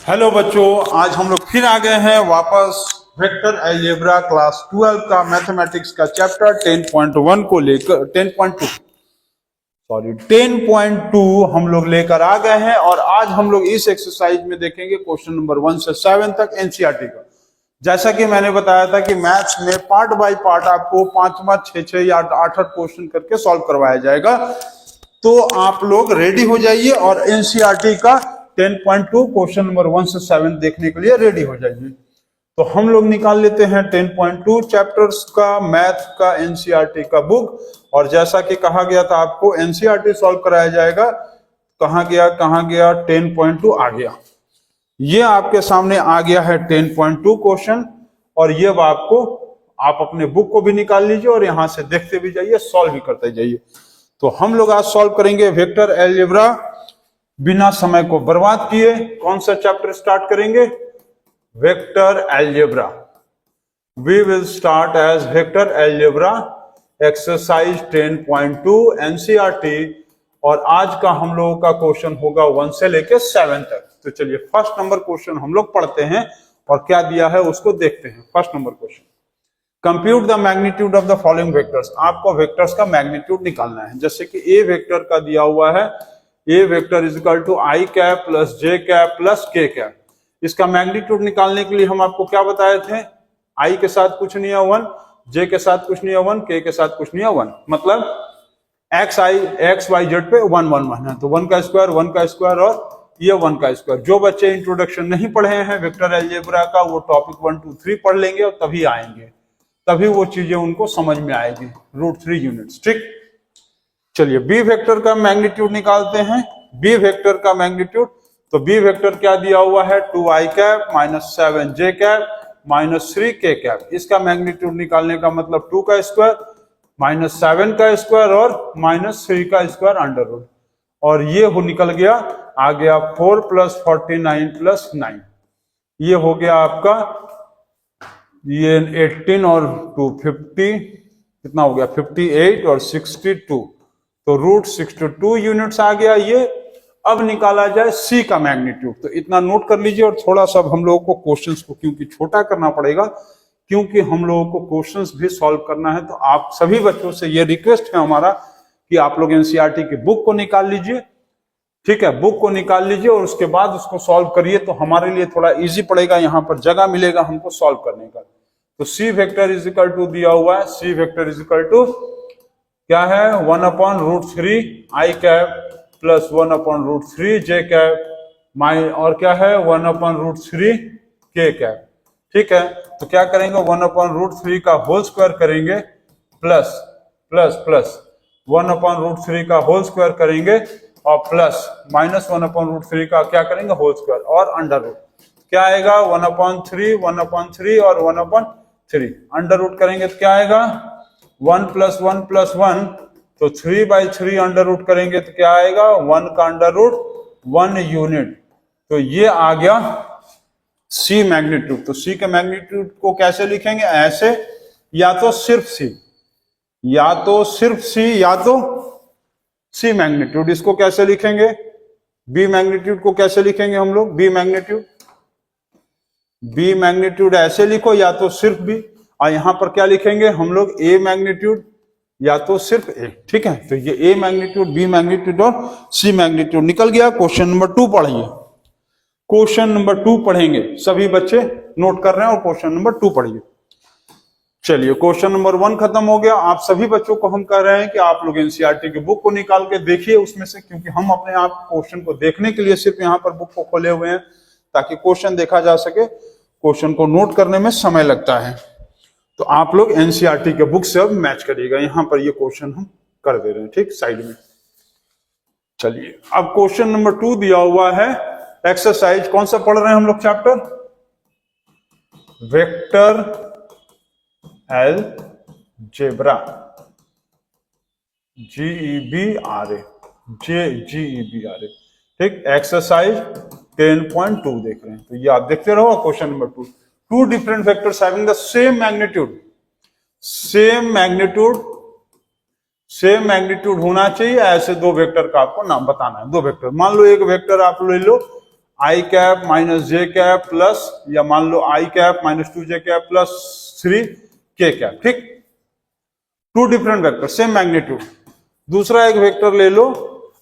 Hello बच्चों, आज हम लोग फिर आ गए हैं वापस वेक्टर अलजेब्रा क्लास 12 का मैथमेटिक्स का चैप्टर 10.1 को लेकर 10.2 हम लोग लेकर आ गए हैं। और आज हम लोग इस एक्सरसाइज में देखेंगे क्वेश्चन नंबर 1 से 7 तक एनसीईआरटी का। जैसा कि मैंने बताया था कि मैथ्स में पार्ट बाय पार्ट आपको 5 6 या 8 क्वेश्चन करके सॉल्व करवाया जाएगा। तो आप लोग रेडी हो जाइए और एनसीईआरटी का 10.2 क्वेश्चन नंबर 1 से 7 देखने के लिए रेडी हो जाइए। तो हम लोग निकाल लेते हैं 10.2 चैप्टर्स का मैथ का एनसीईआरटी का बुक। और जैसा कि कहा गया था आपको एनसीईआरटी सॉल्व कराया जाएगा। कहां गया 10.2 आ गया। ये आपके सामने आ गया है 10.2 क्वेश्चन। और ये आपको आप अपने बुक को भी निकाल लीजिए और यहां से देखते भी जाइए, सॉल्व भी करते जाइए। तो हम लोग आज सॉल्व करेंगे वेक्टर अलजेब्रा बिना समय को बर्बाद किए। कौन सा चैप्टर स्टार्ट करेंगे? Vector algebra. We will start as vector algebra exercise 10.2 NCERT. और आज का हम लोगों का क्वेश्चन होगा 1 से लेके 7 तक। तो चलिए फर्स्ट नंबर क्वेश्चन हम लोग पढ़ते हैं और क्या दिया है उसको देखते हैं। First number question, compute the magnitude of the following vectors. आपको वेक्टर्स का मैग्नीट्यूड निकालना है। जैसे कि ए वेक्टर का दिया हुआ है, A vector is equal to I cap plus J cap plus K cap. इसका मैग्नीट्यूड निकालने के लिए हम आपको क्या बताए थे? आई के साथ कुछ नहीं है 1, जे के साथ कुछ नहीं है 1, के साथ कुछ नहीं है 1। मतलब एक्स वाई जेड पे 1 1 1 है। तो 1 का स्क्वायर और ये 1 का स्क्वायर। जो बच्चे इंट्रोडक्शन नहीं पढ़े हैं वेक्टर अलजेब्रा का, वो टॉपिक 1 2 3 पढ़ लेंगे और तभी आएंगे, तभी वो चीजें उनको समझ में आएगी। √3 यूनिट्स। ठीक, चलिए बी वेक्टर का मैग्नीट्यूड निकालते हैं। बी वेक्टर का मैग्नीट्यूड, तो बी वेक्टर क्या दिया हुआ है? 2i cap minus 7j cap minus 3k cap. इसका मैग्नीट्यूड निकालने का मतलब 2 का स्क्वायर माइनस 7 का स्क्वायर और माइनस 3 का स्क्वायर अंडर रूट। और ये हो निकल गया, आ गया 4 + 49 + 9। ये हो गया आपका, ये 18 और 2 50, कितना हो गया? 58 और 62। तो √62 यूनिट्स आ गया ये। अब निकाला जाए सी का मैग्नीट्यूड। तो इतना नोट कर लीजिए। और थोड़ा सा हम लोगों को क्वेश्चंस को क्योंकि छोटा करना पड़ेगा, क्योंकि हम लोगों को क्वेश्चंस भी सॉल्व करना है। तो आप सभी बच्चों से ये रिक्वेस्ट है हमारा कि आप लोग एनसीईआरटी की बुक को निकाल लीजिए। ठीक है, बुक को निकाल लीजिए और उसके बाद उसको सॉल्व करिए। तो हमारे लिए थोड़ा इजी पड़ेगा, यहाँ पर जगह मिलेगा हमको सॉल्व करने का। तो C vector is equal to दिया हुआ है, C vector is equal to क्या है? 1/√3 आई कैप प्लस 1/√3 जे कैप और क्या है? 1/√3 के कैप। ठीक है, तो क्या करेंगे? 1/√3 का होल स्क्वायर करेंगे प्लस प्लस प्लस 1/√3 का होल स्क्वायर करेंगे और प्लस माइनस 1/√3 का क्या करेंगे? होल स्क्वायर और अंडर रूट। क्या आएगा? 1/3 1/3 और 1/3 अंडर रूट करेंगे तो क्या आएगा? 1 + 1 + 1। तो 3/3 अंडर रूट करेंगे तो क्या आएगा? 1 का अंडर रूट 1 यूनिट। तो ये आ गया सी मैग्नीट्यूड। तो सी के मैग्नीट्यूड को कैसे लिखेंगे? ऐसे, या तो सिर्फ सी, या तो सिर्फ सी, या तो सी मैग्नीट्यूड। इसको कैसे लिखेंगे? बी मैग्नीट्यूड को कैसे लिखेंगे हम लोग? बी मैग्नीट्यूड ऐसे लिखो, या तो सिर्फ बी। और यहां पर क्या लिखेंगे हम लोग? ए मैग्नीट्यूड, या तो सिर्फ ए। ठीक है, तो ये ए मैग्नीट्यूड, बी मैग्नीट्यूड और सी मैग्नीट्यूड निकल गया। क्वेश्चन नंबर 2 पढ़िए। क्वेश्चन नंबर 2 पढ़ेंगे, सभी बच्चे नोट कर रहे हैं और क्वेश्चन नंबर 2 पढ़िए। चलिए क्वेश्चन नंबर 1 खत्म हो गया। आप सभी बच्चों को हम कह रहे हैं कि आप लोग एनसीईआरटी की बुक को निकाल के देखिए उसमें से, क्योंकि हम अपने आप क्वेश्चन को देखने के लिए सिर्फ यहाँ पर बुक को खोले हुए हैं ताकि क्वेश्चन देखा जा सके। क्वेश्चन को नोट करने में समय लगता है। तो आप लोग एनसीईआरटी के बुक से अब मैच करिएगा। यहाँ पर ये क्वेश्चन हम कर दे रहे हैं, ठीक, साइड में। चलिए अब क्वेश्चन नंबर 2 दिया हुआ है एक्सरसाइज। कौन सा पढ़ रहे हैं हम लोग? Chapter vector algebra, GEBRA, GEBRA। ठीक, एक्सरसाइज 10.2 देख रहे हैं। तो ये आप देखते रहो। Question number 2, 2 different vectors having the same magnitude. Same magnitude होना चाहिए। ऐसे 2 वेक्टर का आपको नाम बताना है। 2 वेक्टर, मान लो एक वेक्टर आप ले लो i cap minus j cap plus, या मान लो i cap minus 2 j cap plus 3 k cap. ठीक, two different vector same magnitude. दूसरा एक वेक्टर ले लो।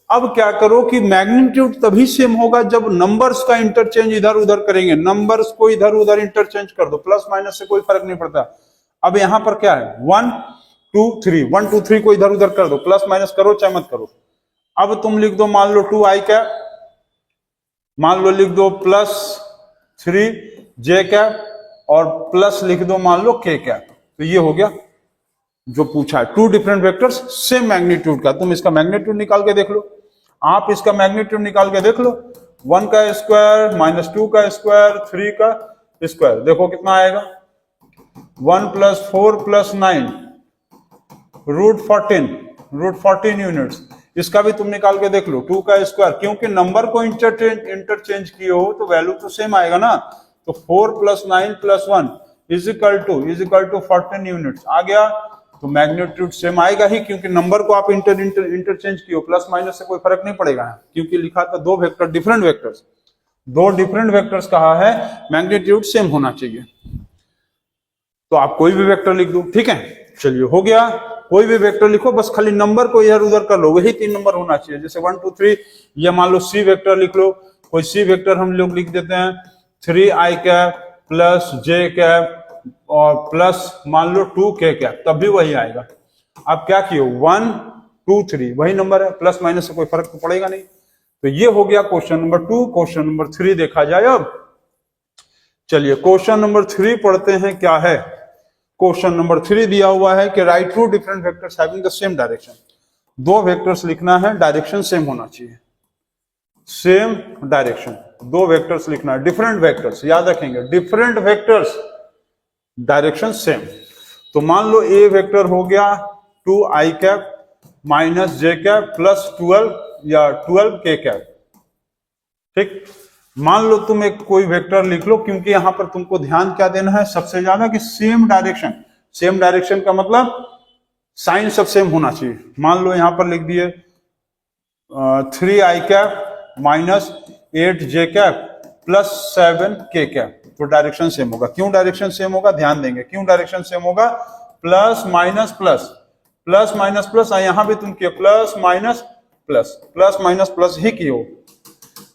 अब क्या करो कि मैग्नीट्यूड तभी सेम होगा जब नंबर्स का इंटरचेंज इधर उधर करेंगे। नंबर्स को इधर उधर इंटरचेंज कर दो, प्लस माइनस से कोई फर्क नहीं पड़ता। अब यहां पर क्या है 1 2 3, 1 2 3 को इधर उधर कर दो, प्लस माइनस करो चाहे मत करो। अब तुम लिख दो मान लो 2 आई कैप, मान लो लिख दो प्लस 3 जे कैप और प्लस लिख दो मान लो के कैप। तो ये हो गया जो पूछा है, two different vectors same magnitude का। तुम इसका मैग्नीट्यूड निकाल के देख लो, आप इसका मैग्नीट्यूड निकाल के देख लो। 1 का स्क्वायर माइनस 2 का स्क्वायर 3 का स्क्वायर, देखो कितना आएगा 1 प्लस 4 प्लस 9 रूट 14 यूनिट्स। इसका भी तुम निकाल के देख लो 2 का स्क्वायर, क्योंकि नंबर को इंटरचेंज किए हो तो वैल्यू तो सेम आएगा ना। तो 4 plus 9 plus 1 is equal to 14 units आ गया। तो मैग्नीट्यूड सेम आएगा ही, क्योंकि नंबर को आप इंटरचेंज किए हो, प्लस माइनस से कोई फर्क नहीं पड़ेगा, क्योंकि लिखा था दो डिफरेंट वेक्टर्स कहा है, मैग्नीट्यूड सेम होना चाहिए। तो आप कोई भी वेक्टर लिख दो, ठीक है। चलिए हो गया, कोई भी वेक्टर लिखो, बस खाली नंबर को इधर उधर कर लो, वही 3 नंबर होना चाहिए। जैसे 1 2 3, या मान लो सी वेक्टर लिख लो, कोई सी वेक्टर हम लोग लिख देते हैं 3 आई कैप प्लस जे कैप और प्लस मान लो 2 के कैप, तब भी वही आएगा। अब क्या किए 1 2 3 वही नंबर है, प्लस माइनस से कोई फर्क तो पड़ेगा नहीं। तो ये हो गया क्वेश्चन नंबर 2। क्वेश्चन नंबर 3 देखा जाए अब। चलिए क्वेश्चन नंबर 3 पढ़ते हैं, क्या है। क्वेश्चन नंबर 3 दिया हुआ है कि write two different vectors having the same direction. दो वेक्टर्स लिखना है, डायरेक्शन सेम होना चाहिए, सेम डायरेक्शन। दो वेक्टर्स लिखना है, डिफरेंट वेक्टर्स, याद रखेंगे डिफरेंट वेक्टर्स डायरेक्शन सेम। तो मान लो ए वेक्टर हो गया 2 I cap minus j cap plus 12 या 12 के कैप। ठीक, मान लो तुम एक कोई वेक्टर लिख लो, क्योंकि यहां पर तुमको ध्यान क्या देना है सबसे ज्यादा कि सेम डायरेक्शन। सेम डायरेक्शन का मतलब साइन सब सेम होना चाहिए। मान लो यहां पर लिख दिए 3 आई कैप माइनस 8 जे कैप प्लस 7 के कैप, तो डायरेक्शन सेम होगा। क्यों डायरेक्शन सेम होगा, ध्यान देंगे क्यों डायरेक्शन सेम होगा। Plus minus plus, plus minus plus, यहां भी तुम किए plus minus plus, plus minus plus ही किए हो,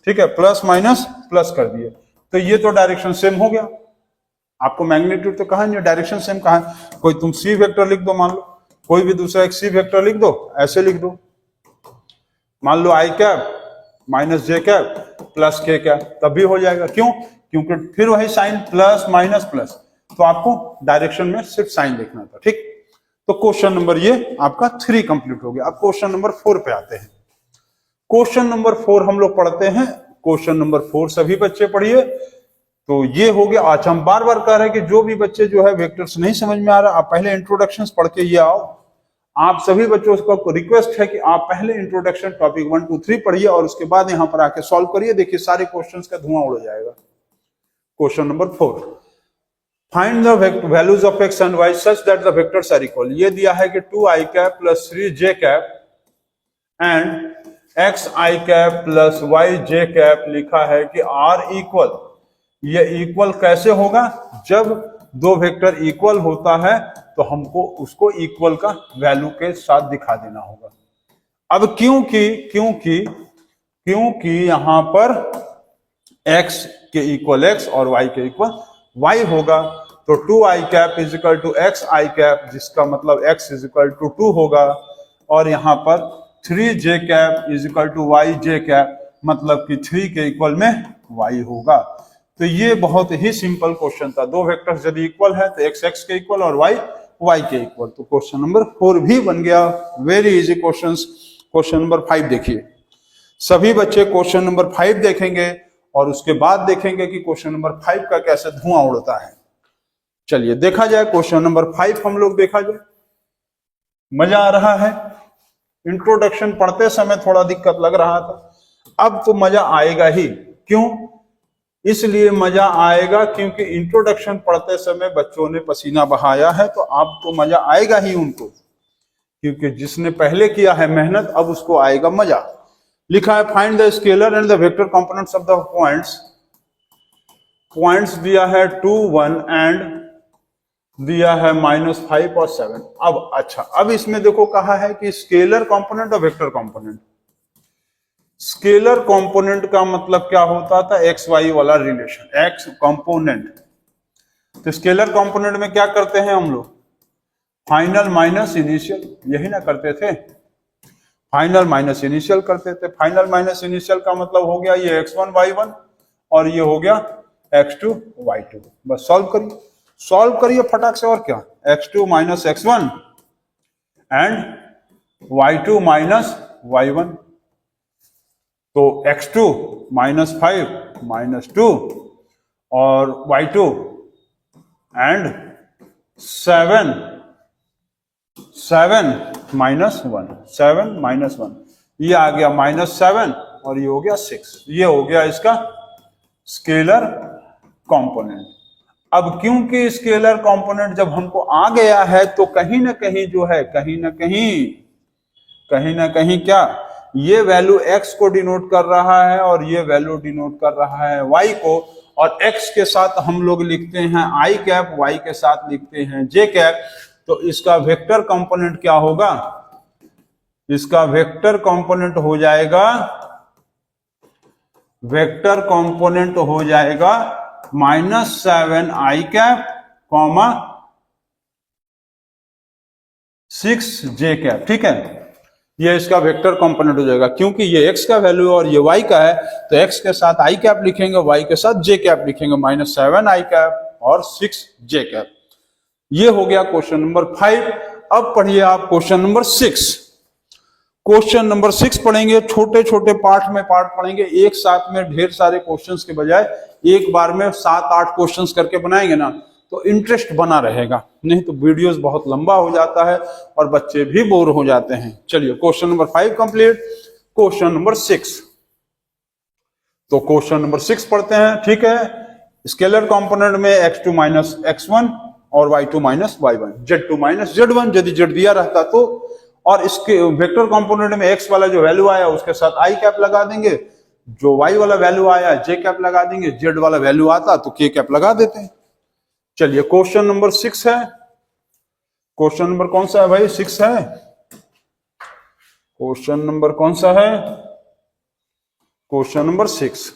ठीक है, प्लस माइनस प्लस कर दिए, तो ये तो डायरेक्शन सेम हो गया। आपको मैग्नीट्यूड तो कहा नहीं, डायरेक्शन सेम कहा है। कोई तुम सी वेक्टर लिख दो, मान लो कोई भी दूसरा एक सी वेक्टर लिख दो, ऐसे लिख दो, मान लो i cap minus j cap plus K cap, तब भी हो जाएगा। क्यों, क्योंकि फिर वही साइन प्लस माइनस प्लस, तो आपको डायरेक्शन में सिर्फ साइन देखना था। ठीक, तो क्वेश्चन नंबर ये आपका 3 कंप्लीट हो गया। अब क्वेश्चन नंबर 4 पे आते हैं। क्वेश्चन नंबर 4 हम लोग पढ़ते हैं। क्वेश्चन नंबर 4 सभी बच्चे पढ़िए। तो ये हो गया। आज हम बार बार कह रहे हैं कि जो भी बच्चे जो है वेक्टर्स नहीं समझ में आ रहा, आप पहले इंट्रोडक्शंस पढ़ के ये आओ। आप सभी बच्चों को रिक्वेस्ट है कि आप पहले इंट्रोडक्शन टॉपिक 1 2 3 पढ़िए और उसके बाद यहां पर आके सॉल्व करिए। देखिए सारे क्वेश्चंस का धुआं उड़ जाएगा। Question number 4, find the values of X and Y such that the vectors are equal. ये दिया है कि 2 I cap plus 3 J cap and X I cap plus Y J cap लिखा है कि आर इक्वल। ये इक्वल कैसे होगा, जब दो वेक्टर इक्वल होता है तो हमको उसको इक्वल का वैल्यू के साथ दिखा देना होगा। अब क्योंकि यहां पर x के इक्वल x और y के इक्वल y होगा, तो 2 I cap is equal to X I cap, जिसका मतलब x इज इक्वल टू 2 होगा, और यहां पर 3 J cap is equal to Y J cap, मतलब कि 3 के इक्वल में y होगा। तो ये बहुत ही सिंपल क्वेश्चन था। दो वेक्टर्स यदि इक्वल है तो x x के इक्वल और y के इक्वल। तो क्वेश्चन नंबर 4 भी बन गया। Very easy questions. Question number 5 देखिए। सभी बच्चे क्वेश्चन नंबर 5 देखेंगे और उसके बाद देखेंगे कि क्वेश्चन नंबर 5 का कैसे धुआं उड़ता है। चलिए देखा जाए क्वेश्चन नंबर 5 हम लोग देखा जाए। मजा आ रहा है। इंट्रोडक्शन पढ़ते समय थोड़ा दिक्कत लग रहा था, अब तो मजा आएगा ही। क्यों, इसलिए मजा आएगा क्योंकि इंट्रोडक्शन पढ़ते समय बच्चों ने पसीना बहाया है, तो अब तो मजा आएगा ही उनको, क्योंकि जिसने पहले किया है मेहनत अब उसको आएगा मजा। लिखा है find the scalar and the vector components of the points. Points दिया है 2, 1 एंड दिया है -5 और 7। अब अच्छा, अब इसमें देखो कहा है कि स्केलर कंपोनेंट और वेक्टर कंपोनेंट। स्केलर कंपोनेंट का मतलब क्या होता था, एक्स वाई वाला रिलेशन, एक्स कंपोनेंट। तो स्केलर कंपोनेंट में क्या करते हैं हम लोग, फाइनल माइनस इनिशियल, यही ना करते थे, फाइनल माइनस इनिशियल करते थे। फाइनल माइनस इनिशियल का मतलब हो गया ये x1 y1 और ये हो गया x2 y2। बस सॉल्व करिए फटाक से, और क्या, x2 minus x1 and y2 minus y1। तो x2 -5 -2 और y2 एंड 7 -1, 7 -1, ये आ गया -7 और ये हो गया 6। ये हो गया इसका स्केलर कंपोनेंट। अब क्योंकि स्केलर कंपोनेंट जब हमको आ गया है तो कहीं ना कहीं जो है, कहीं ना कहीं क्या, ये वैल्यू x को डिनोट कर रहा है और ये वैल्यू डिनोट कर रहा है y को, और x के साथ हम लोग लिखते हैं i कैप, y के साथ लिखते हैं j कैप। तो इसका वेक्टर कंपोनेंट क्या होगा, इसका वेक्टर कंपोनेंट हो जाएगा, वेक्टर कंपोनेंट हो जाएगा -7 i कैप, 6 j कैप। ठीक है, ये इसका वेक्टर कंपोनेंट हो जाएगा। क्योंकि ये x का वैल्यू और ये y का है, तो x के साथ i कैप लिखेंगे, y के साथ j कैप लिखेंगे, -7 i कैप और 6 j कैप। ये हो गया क्वेश्चन नंबर 5। अब पढ़िए आप क्वेश्चन नंबर 6। क्वेश्चन नंबर 6 पढ़ेंगे, छोटे छोटे पार्ट में पार्ट पढ़ेंगे, एक साथ में ढेर सारे क्वेश्चंस के बजाय एक बार में 7-8 क्वेश्चंस करके बनाएंगे ना, तो इंटरेस्ट बना रहेगा, नहीं तो वीडियोस बहुत लंबा हो जाता है और बच्चे भी बोर हो जाते हैं। चलिए question number 5 complete. Question number 6, तो क्वेश्चन नंबर 6 पढ़ते हैं। ठीक है, स्केलर कंपोनेंट में x2 माइनस x1 और y2 minus y1, z2 minus z1 यदि z दिया रहता तो, और इसके वेक्टर कंपोनेंट में x वाला जो वैल्यू आया उसके साथ i कैप लगा देंगे, जो y वाला वैल्यू आया j कैप लगा देंगे, z वाला वैल्यू आता तो k कैप लगा देते हैं। चलिए क्वेश्चन नंबर 6 है। क्वेश्चन नंबर कौन सा है भाई, 6 है। क्वेश्चन नंबर कौन सा है, क्वेश्चन नंबर 6।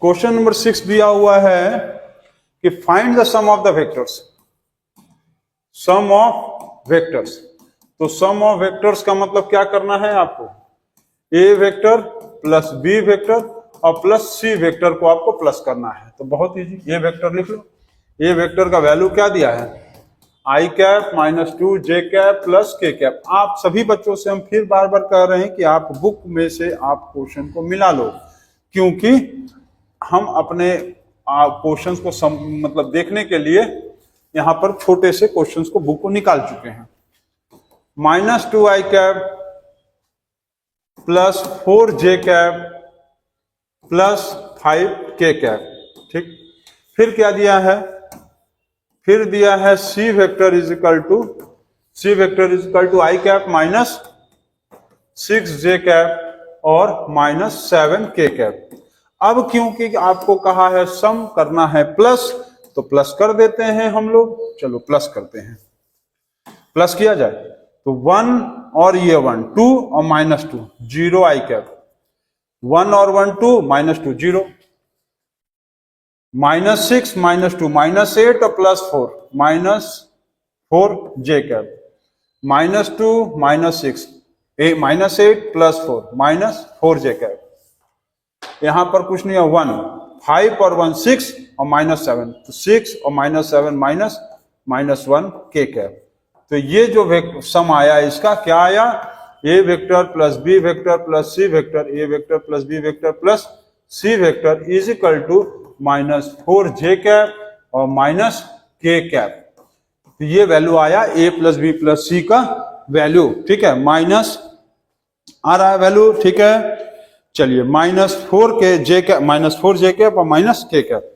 क्वेश्चन नंबर 6 दिया हुआ है कि find the sum of the vectors, sum of vectors. तो सम ऑफ वेक्टर्स का मतलब क्या करना है आपको, a vector plus b vector और प्लस c वेक्टर को आपको प्लस करना है। तो बहुत इजी, a वेक्टर लिख लो। a वेक्टर का वैल्यू क्या दिया है, i cap -2 j cap plus k cap. आप सभी बच्चों से हम फिर बार बार कह रहे हैं कि आप बुक में से आप क्वेश्चन को मिला लो, क्योंकि हम अपने क्वेश्चंस को मतलब देखने के लिए यहां पर छोटे से क्वेश्चंस को बुक को निकाल चुके हैं। -2 i cap plus 4 j cap plus 5 k cap. ठीक, फिर क्या दिया है, फिर दिया है c vector is equal to i cap minus 6 j cap और -7 k कैप। अब क्योंकि आपको कहा है सम करना है प्लस, तो प्लस कर देते हैं हम लोग। चलो प्लस करते हैं, प्लस किया जाए तो 1 और ये 1 2 और -2 0 i कैप, 1 और 1 2 -2 0, -6 -2 -8 और +4 -4 j कैप, -2 -6 -8 +4 -4 j कैप। यहां पर कुछ नहीं है, 1 5 और 1 6 और -7, तो 6 और -7 -1 k कैप। तो ये जो सम आया इसका क्या आया, a vector plus b vector plus c vector, a vector plus b vector plus c vector is equal to -4 j cap और -k कैप। तो ये वैल्यू आया a plus b plus c का वैल्यू। ठीक है, माइनस आ रहा है value. ठीक है, चलिए -4 j कैप और -k कैप।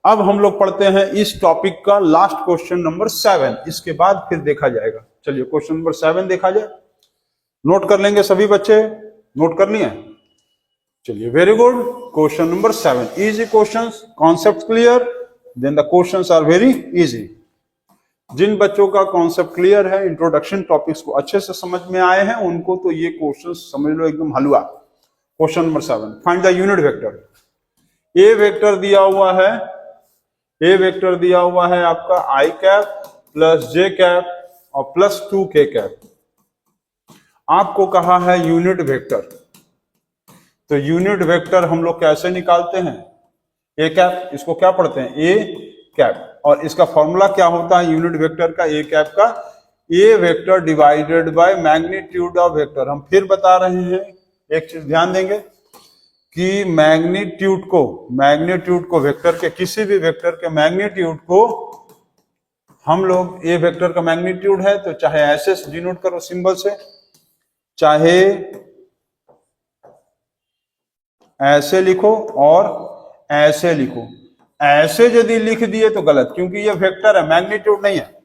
अब हम लोग पढ़ते हैं इस टॉपिक का लास्ट क्वेश्चन नंबर 7, इसके बाद फिर देखा जाएगा। चलिए क्वेश्चन नंबर 7 देखा जाए। नोट कर लेंगे सभी बच्चे, नोट कर लिए? चलिए, very good. Question number 7, easy questions, concept clear, then the questions are very easy. जिन बच्चों का कॉन्सेप्ट क्लियर है, इंट्रोडक्शन टॉपिक्स को अच्छे से समझ में आए हैं, उनको तो ये क्वेश्चन समझ लो एकदम हलवा। Question number 7, find the unit vector. A vector दिया हुआ है, ए वेक्टर दिया हुआ है आपका I cap plus J cap और प्लस 2k कैप। आपको कहा है यूनिट वेक्टर, तो यूनिट वेक्टर हम लोग कैसे निकालते हैं? ए कैप, इसको क्या पढ़ते हैं? A cap. और इसका फॉर्मूला क्या होता है यूनिट वेक्टर का, ए कैप का? A vector divided by magnitude of vector. हम फिर बता रहे हैं, एक चीज ध्यान देंगे कि मैग्नीट्यूड को वेक्टर के, किसी भी वेक्टर के मैग्नीट्यूड को हम लोग, ए वेक्टर का मैग्नीट्यूड है तो चाहे ऐसे डिनोट करो सिंबल से, चाहे ऐसे लिखो और ऐसे लिखो। ऐसे यदि लिख दिए तो गलत, क्योंकि ये वेक्टर है, मैग्नीट्यूड नहीं है।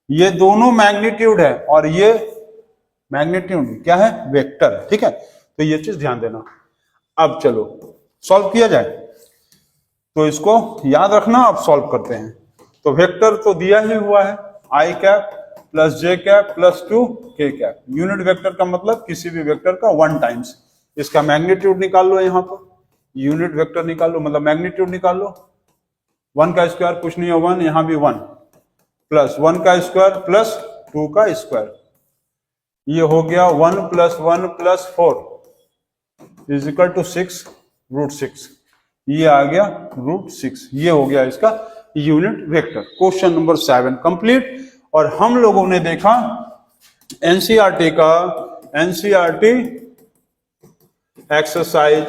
ये दोनों मैग्नीट्यूड है और ये मैग्नीट्यूड क्या है? वेक्टर है। ठीक है, तो ये चीज ध्यान देना। अब चलो सॉल्व किया जाए, तो इसको याद रखना। अब सॉल्व करते हैं। तो वेक्टर तो दिया ही हुआ है, I cap plus J cap plus 2k cap. Unit vector का मतलब किसी भी वेक्टर का 1 टाइम्स। इसका मैग्नीट्यूड निकाल लो, यहां पर यूनिट वेक्टर निकाल लो, मतलब मैग्नीट्यूड निकाल लो। 1 का स्क्वायर कुछ नहीं है 1, यहां भी 1 प्लस 1 का स्क्वायर प्लस 2 का स्क्वायर, ये हो गया 1 plus 1 plus 4 is equal to 6 √6। ये आ गया √6। ये हो गया इसका unit vector. Question number 7 complete. और हम लोगों ने देखा एनसीईआरटी का, एनसीईआरटी एक्सरसाइज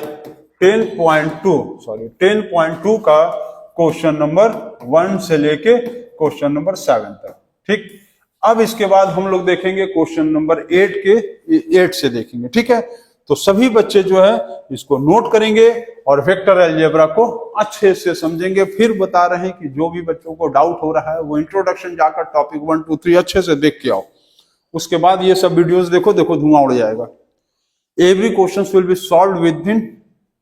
10.2 का क्वेश्चन नंबर 1 से लेके क्वेश्चन नंबर 7 तक। ठीक, अब इसके बाद हम लोग देखेंगे क्वेश्चन नंबर 8 से देखेंगे। ठीक है, तो सभी बच्चे जो है इसको नोट करेंगे और वेक्टर अलजेब्रा को अच्छे से समझेंगे। फिर बता रहे हैं कि जो भी बच्चों को डाउट हो रहा है वो इंट्रोडक्शन जाकर टॉपिक 1, 2, 3 अच्छे से देख के आओ। उसके बाद ये सब वीडियोस देखो धुआं उड़ जाएगा। Every question will be solved with in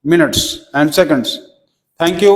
minutes and seconds. Thank you.